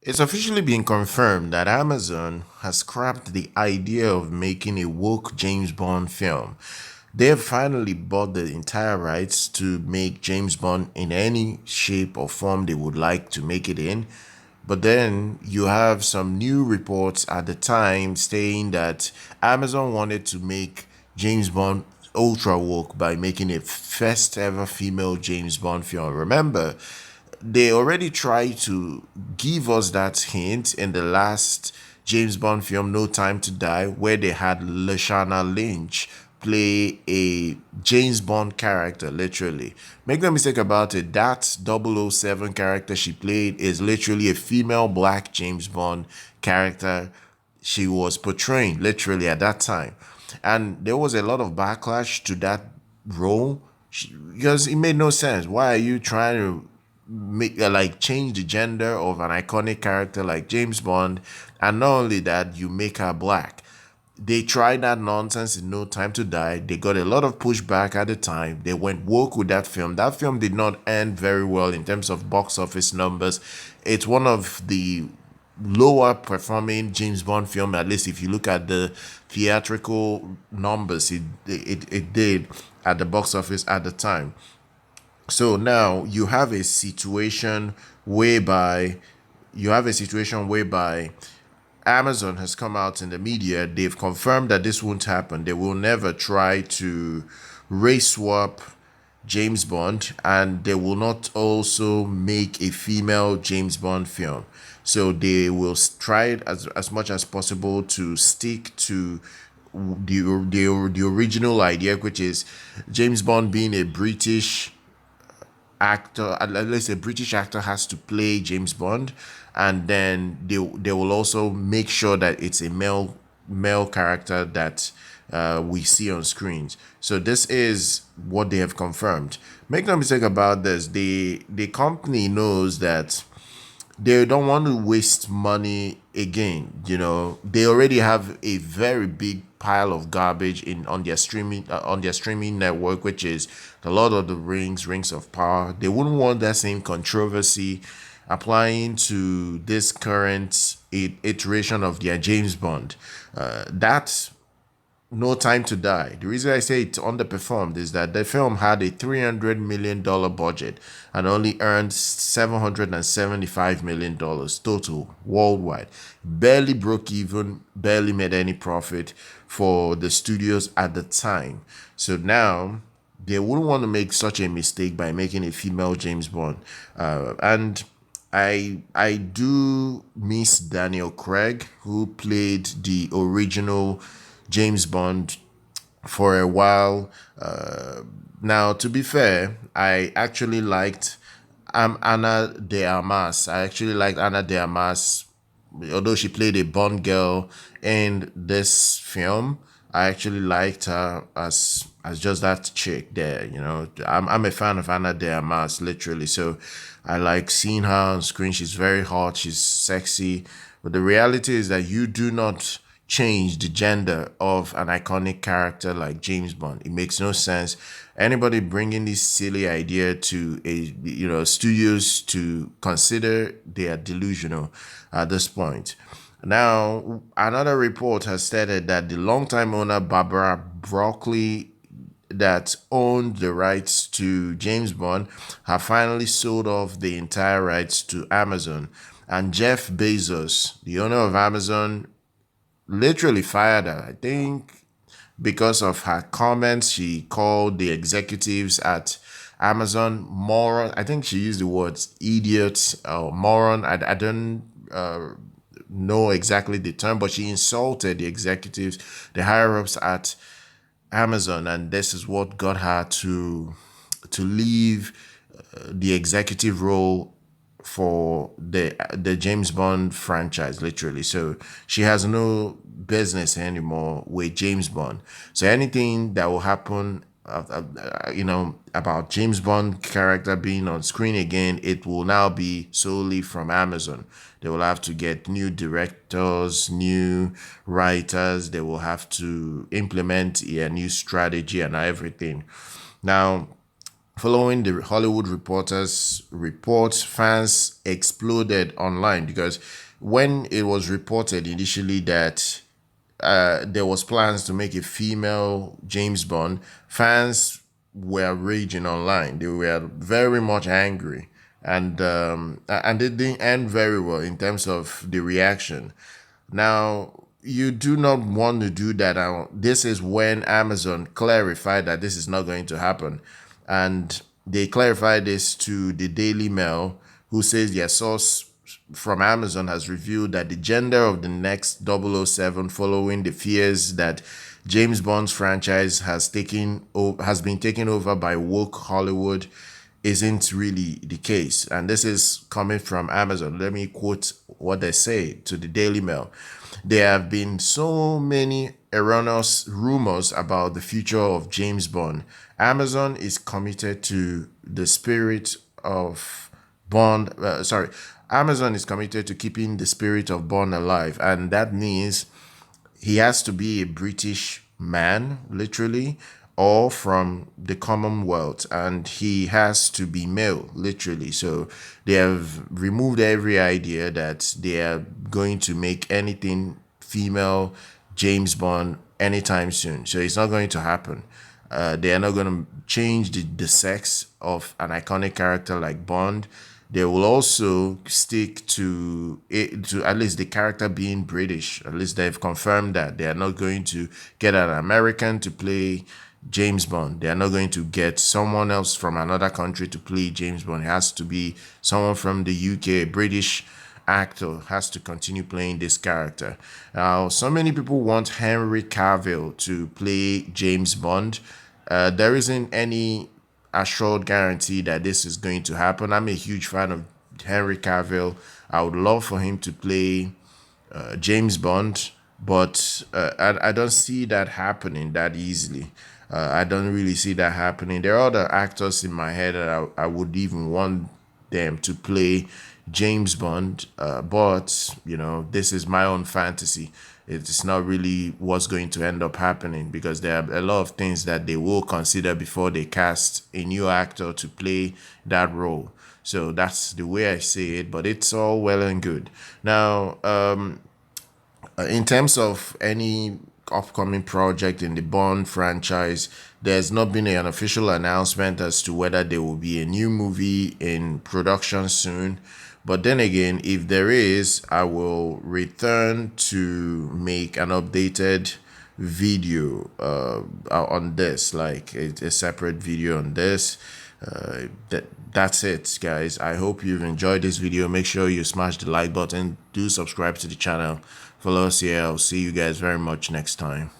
It's officially been confirmed that Amazon has scrapped the idea of making a woke James Bond film. They have finally bought the entire rights to make James Bond in any shape or form they would like to make it in. But then you have some new reports at the time saying that Amazon wanted to make James Bond ultra woke by making a first ever female James Bond film. Remember, they already tried to give us that hint in the last James Bond film, No Time to Die, where they had Lashana Lynch play a James Bond character, literally. Make no mistake about it, that 007 character she played is literally a female black James Bond character she was portraying, literally, at that time. And there was a lot of backlash to that role because it made no sense. Why are you trying to make like change the gender of an iconic character like James Bond, and not only that, you make her black? They tried that nonsense in No Time to Die. They got a lot of pushback at the time. They went woke with that film. That film did not end very well in terms of box office numbers. It's one of the lower performing James Bond film, at least if you look at the theatrical numbers it did at the box office at the time. So now you have a situation whereby Amazon has come out in the media. They've confirmed that this won't happen. They will never try to race swap James Bond, and they will not also make a female James Bond film. So they will try it as much as possible to stick to the original idea, which is James Bond being a British actor. At least a British actor has to play James Bond, and then they will also make sure that it's a male character that we see on screens. So this is what they have confirmed. Make no mistake about this. The company knows that they don't want to waste money again. They already have a very big pile of garbage in on their streaming network, which is the Lord of the Rings, Rings of Power. They wouldn't want that same controversy applying to this current iteration of their James Bond. That No Time to Die. The reason I say it underperformed is that the film had a $300 million budget and only earned $775 million total worldwide. Barely broke even, barely made any profit for the studios at the time. So now they wouldn't want to make such a mistake by making a female James Bond. And I do miss Daniel Craig, who played the original James Bond for a while. Now, to be fair, I actually liked Anna de Armas. I actually liked Anna de Armas, although she played a Bond girl in this film. I actually liked her as just that chick there. I'm a fan of Anna de Armas, literally. So I like seeing her on screen. She's very hot. She's sexy. But the reality is that you do not change the gender of an iconic character like James Bond. It makes no sense. Anybody bringing this silly idea to studios to consider, they are delusional at this point. Now, another report has stated that the longtime owner Barbara Broccoli that owned the rights to James Bond have finally sold off the entire rights to Amazon. And Jeff Bezos, the owner of Amazon, literally fired her. I think because of her comments, she called the executives at Amazon moron. I think she used the words idiot or moron. I don't know exactly the term, but she insulted the executives, the higher ups at Amazon, and this is what got her to leave the executive role for the James Bond franchise, literally. So she has no business anymore with James Bond. So anything that will happen, about James Bond character being on screen again, it will now be solely from Amazon. They will have to get new directors, new writers. They will have to implement a new strategy and everything. Now, Following the Hollywood Reporter's reports, fans exploded online because when it was reported initially that there was plans to make a female James Bond, fans were raging online. They were very much angry, and it didn't end very well in terms of the reaction. Now, you do not want to do that. This is when Amazon clarified that this is not going to happen. And they clarified this to the Daily Mail, who says their source from Amazon has revealed that the gender of the next 007, following the fears that James Bond's franchise has been taken over by woke Hollywood, isn't really the case. And this is coming from Amazon. Let me quote what they say to the Daily Mail. There have been so many erroneous rumors about the future of James Bond. Amazon is committed to the spirit of Bond. Amazon is committed to keeping the spirit of Bond alive. And that means he has to be a British man, literally, or from the Commonwealth, and he has to be male, literally. So they have removed every idea that they are going to make anything female James Bond anytime soon. So it's not going to happen. They are not going to change the sex of an iconic character like Bond. They will also stick to it, to at least the character being British. At least they've confirmed that they are not going to get an American to play James Bond. They are not going to get someone else from another country to play James Bond. It has to be someone from the UK. A British actor has to continue playing this character. Now, so many people want Henry Cavill to play James Bond. There isn't any assured guarantee that this is going to happen. I'm a huge fan of Henry Cavill. I would love for him to play James Bond, but I don't see that happening that easily. I don't really see that happening. There are other actors in my head that I would even want them to play James Bond, but this is my own fantasy. It's not really what's going to end up happening because there are a lot of things that they will consider before they cast a new actor to play that role. So that's the way I see it, but it's all well and good. Now, in terms of any upcoming project in the Bond franchise, there's not been an official announcement as to whether there will be a new movie in production soon. But then again, if there is, I will return to make an updated video on this, like a separate video on this. That's it, guys. I hope you've enjoyed this video. Make sure you smash the like button. Do subscribe to the channel. Follow us here. I'll see you guys very much next time.